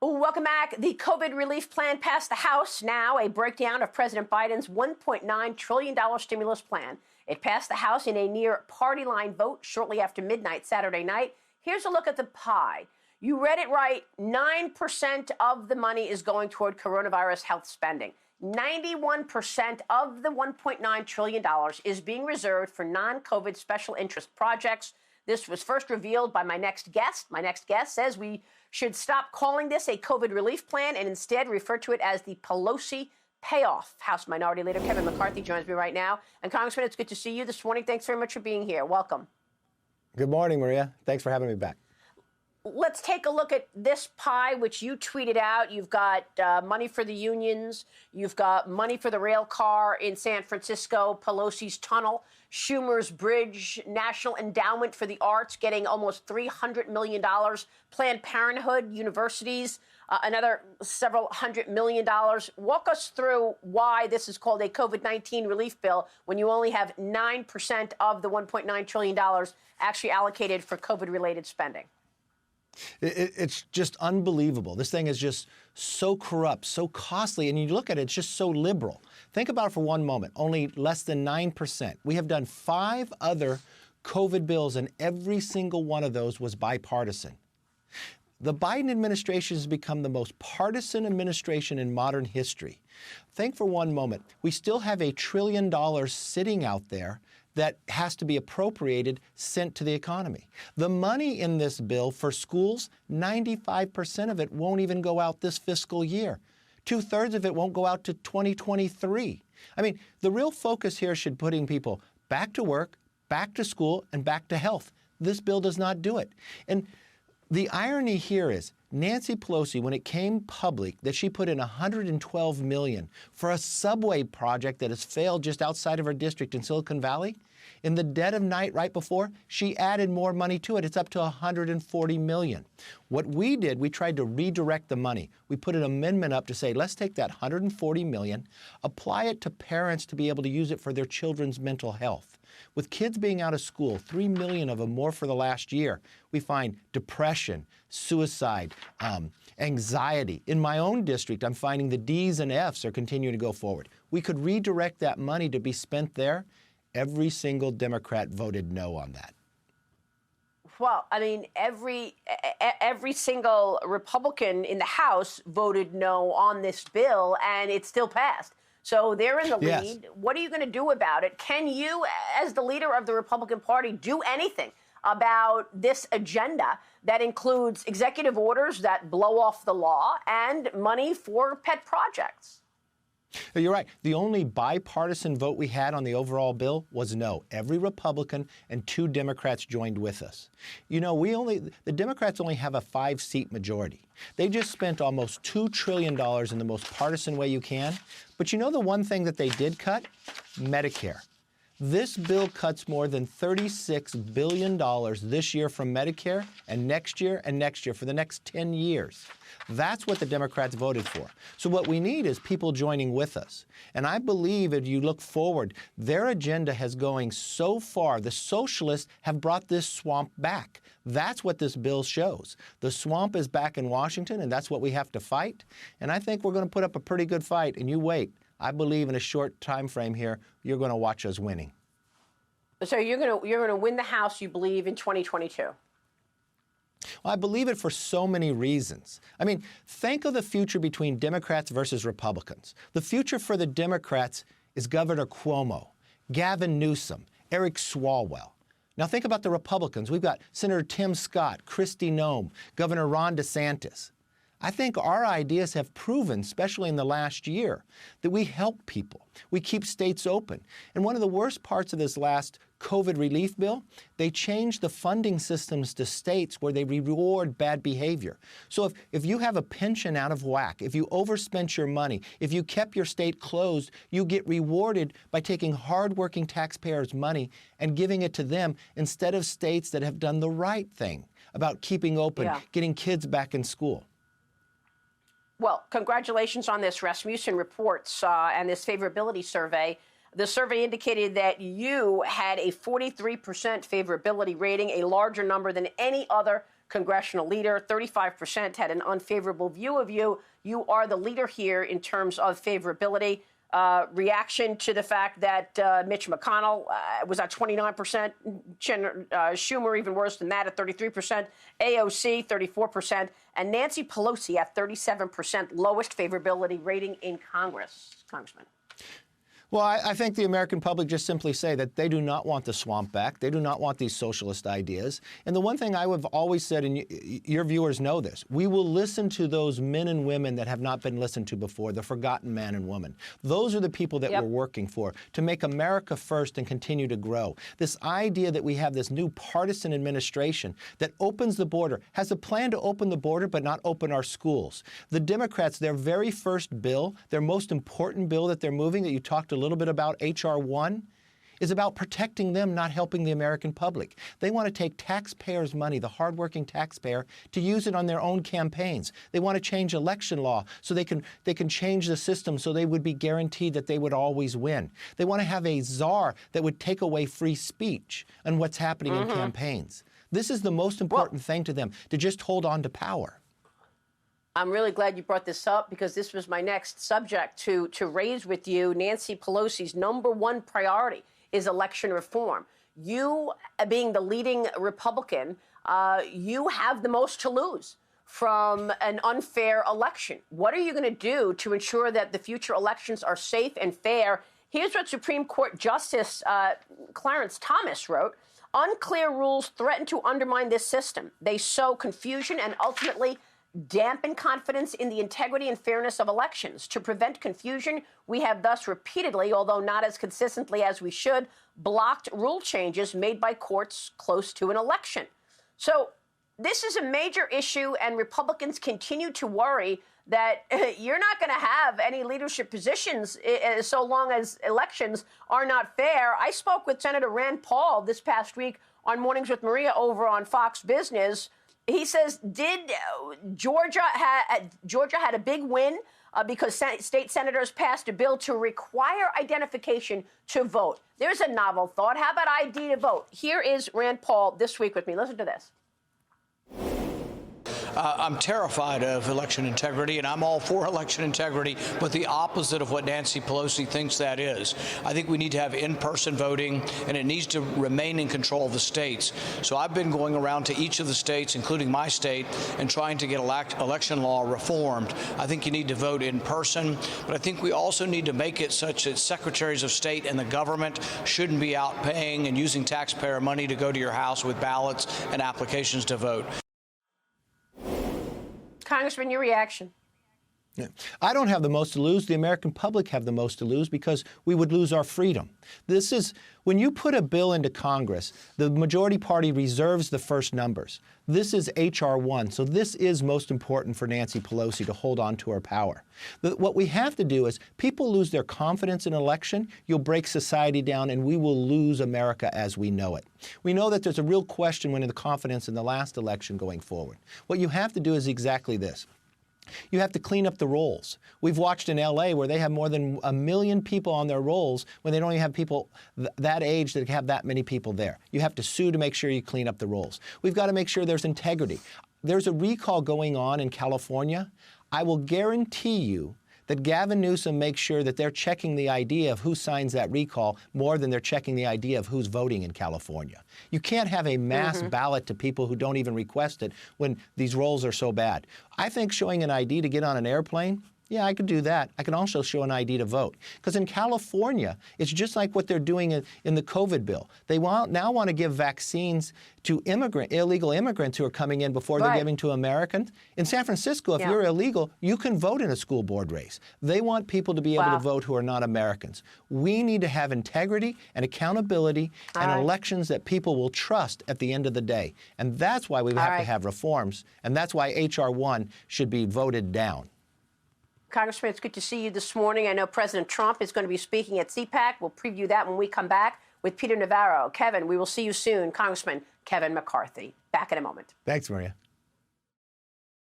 Welcome back. The COVID relief plan passed the House. Now a breakdown of President Biden's $1.9 trillion stimulus plan. It passed the House in a near party line vote shortly after midnight Saturday night. Here's a look at the pie. You read it right. 9% of the money is going toward coronavirus health spending. 91% of the $1.9 trillion is being reserved for non-COVID special interest projects. This was first revealed by my next guest. My next guest says we should stop calling this a COVID relief plan and instead refer to it as the Pelosi payoff. House Minority Leader Kevin McCarthy joins me right now. And Congressman, it's good to see you this morning. Thanks very much for being here. Welcome. Good morning, Maria. Thanks for having me back. Let's take a look at this pie, which you tweeted out. You've got money for the unions. You've got money for the rail car in San Francisco, Pelosi's tunnel, Schumer's bridge, National Endowment for the Arts getting almost $300 million, Planned Parenthood, universities, another several $100 million. Walk us through why this is called a COVID-19 relief bill when you only have 9% of the $1.9 trillion actually allocated for COVID-related spending. It's just unbelievable. This thing is just so corrupt, so costly, and you look at it, it's just so liberal. Think about it for one moment, only less than 9%. We have done 5 other COVID bills, and every single one of those was bipartisan. The Biden administration has become the most partisan administration in modern history. Think for one moment, we still have $1 trillion sitting out there that has to be appropriated, sent to the economy. The money in this bill for schools, 95% of it won't even go out this fiscal year. 2/3 of it won't go out to 2023. I mean, the real focus here should putting people back to work, back to school, and back to health. This bill does not do it. And the irony here is Nancy Pelosi, when it came public that she put in $112 million for a subway project that has failed just outside of her district in Silicon Valley, in the dead of night right before, she added more money to it. It's up to $140 million. What we did, we tried to redirect the money. We put an amendment up to say, let's take that $140 million, apply it to parents to be able to use it for their children's mental health. With kids being out of school, 3 million of them more for the last year, we find depression, suicide, anxiety. In my own district, I'm finding the D's and F's are continuing to go forward. We could redirect that money to be spent there. Every single Democrat voted no on that. Well, I mean, every single Republican in the House voted no on this bill, and it still passed. So they're in the lead. Yes. What are you going to do about it? Can you, as the leader of the Republican Party, do anything about this agenda that includes executive orders that blow off the law and money for pet projects? You're right. The only bipartisan vote we had on the overall bill was no. Every Republican and 2 Democrats joined with us. You know, the Democrats only have a 5-seat majority. They just spent almost $2 trillion in the most partisan way you can. But you know the one thing that they did cut? Medicare. This bill cuts more than $36 billion this year from Medicare and next year for the next 10 years. That's what the Democrats voted for. So what we need is people joining with us. And I believe if you look forward, their agenda has going so far. The socialists have brought this swamp back. That's what this bill shows. The swamp is back in Washington, and that's what we have to fight. And I think we're going to put up a pretty good fight. And you wait. I believe in a short time frame here, you're going to watch us winning. So you're going to win the House, you believe, in 2022? Well, I believe it for so many reasons. I mean, think of the future between Democrats versus Republicans. The future for the Democrats is Governor Cuomo, Gavin Newsom, Eric Swalwell. Now think about the Republicans. We've got Senator Tim Scott, Kristi Noem, Governor Ron DeSantis. I think our ideas have proven, especially in the last year, that we help people. We keep states open. And one of the worst parts of this last COVID relief bill, they changed the funding systems to states where they reward bad behavior. So if you have a pension out of whack, if you overspent your money, if you kept your state closed, you get rewarded by taking hardworking taxpayers' money and giving it to them instead of states that have done the right thing about keeping open, getting kids back in school. Well, congratulations on this. Rasmussen reports and this favorability survey The survey indicated that you had a 43% favorability rating, a larger number than any other congressional leader. 35% had an unfavorable view of you. You are the leader here in terms of favorability. Reaction to the fact that Mitch McConnell was at 29%, Schumer even worse than that at 33%, AOC 34%, and Nancy Pelosi at 37%, lowest favorability rating in Congress. Congressman. Well, I think the American public just simply say that they do not want the swamp back. They do not want these socialist ideas. And the one thing I have always said, and your viewers know this, we will listen to those men and women that have not been listened to before, the forgotten man and woman. Those are the people that we're working for, to make America first and continue to grow. This idea that we have this new partisan administration that opens the border, has a plan to open the border but not open our schools. The Democrats, their very first bill, their most important bill that they're moving that you talked a little bit about, H.R. 1, is about protecting them, not helping the American public. They want to take taxpayers' money, the hardworking taxpayer, to use it on their own campaigns. They want to change election law so they can change the system so they would be guaranteed that they would always win. They want to have a czar that would take away free speech and what's happening in campaigns. This is the most important thing to them, to just hold on to power. I'm really glad you brought this up because this was my next subject to raise with you. Nancy Pelosi's #1 priority is election reform. You, being the leading Republican, you have the most to lose from an unfair election. What are you going to do to ensure that the future elections are safe and fair? Here's what Supreme Court Justice Clarence Thomas wrote. Unclear rules threaten to undermine this system. They sow confusion and ultimately dampen confidence in the integrity and fairness of elections. To prevent confusion, we have thus repeatedly, although not as consistently as we should, blocked rule changes made by courts close to an election. So this is a major issue, and Republicans continue to worry that you're not going to have any leadership positions so long as elections are not fair. I spoke with Senator Rand Paul this past week on Mornings with Maria over on Fox Business. He says, did Georgia had a big win because state senators passed a bill to require identification to vote. There's a novel thought. How about ID to vote? Here is Rand Paul this week with me. Listen to this. I'm terrified of election integrity, and I'm all for election integrity, but the opposite of what Nancy Pelosi thinks that is. I think we need to have in-person voting, and it needs to remain in control of the states. So I've been going around to each of the states, including my state, and trying to get election law reformed. I think you need to vote in person, but I think we also need to make it such that secretaries of state and the government shouldn't be out paying and using taxpayer money to go to your house with ballots and applications to vote. Congressman, your reaction. I don't have the most to lose. The American public have the most to lose because we would lose our freedom. This is, when you put a bill into Congress, the majority party reserves the first numbers. This is H.R. 1, so this is most important for Nancy Pelosi to hold on to her power. What we have to do is, people lose their confidence in election, you'll break society down, and we will lose America as we know it. We know that there's a real question when the confidence in the last election going forward. What you have to do is exactly this. You have to clean up the rolls. We've watched in L.A. where they have more than 1 million people on their rolls when they don't even have people that age that have that many people there. You have to sue to make sure you clean up the rolls. We've got to make sure there's integrity. There's a recall going on in California. I will guarantee you that Gavin Newsom makes sure that they're checking the idea of who signs that recall more than they're checking the idea of who's voting in California. You can't have a mass ballot to people who don't even request it when these rolls are so bad. I think showing an ID to get on an airplane, yeah, I could do that. I can also show an ID to vote. Because in California, it's just like what they're doing in the COVID bill. They now want to give vaccines to illegal immigrants who are coming in before they're giving to Americans. In San Francisco, if you're illegal, you can vote in a school board race. They want people to be able to vote who are not Americans. We need to have integrity and accountability and elections that people will trust at the end of the day. And that's why we have to have reforms. And that's why H.R. 1 should be voted down. Congressman, it's good to see you this morning. I know President Trump is going to be speaking at CPAC. We'll preview that when we come back with Peter Navarro. Kevin, we will see you soon. Congressman Kevin McCarthy. Back in a moment. Thanks, Maria.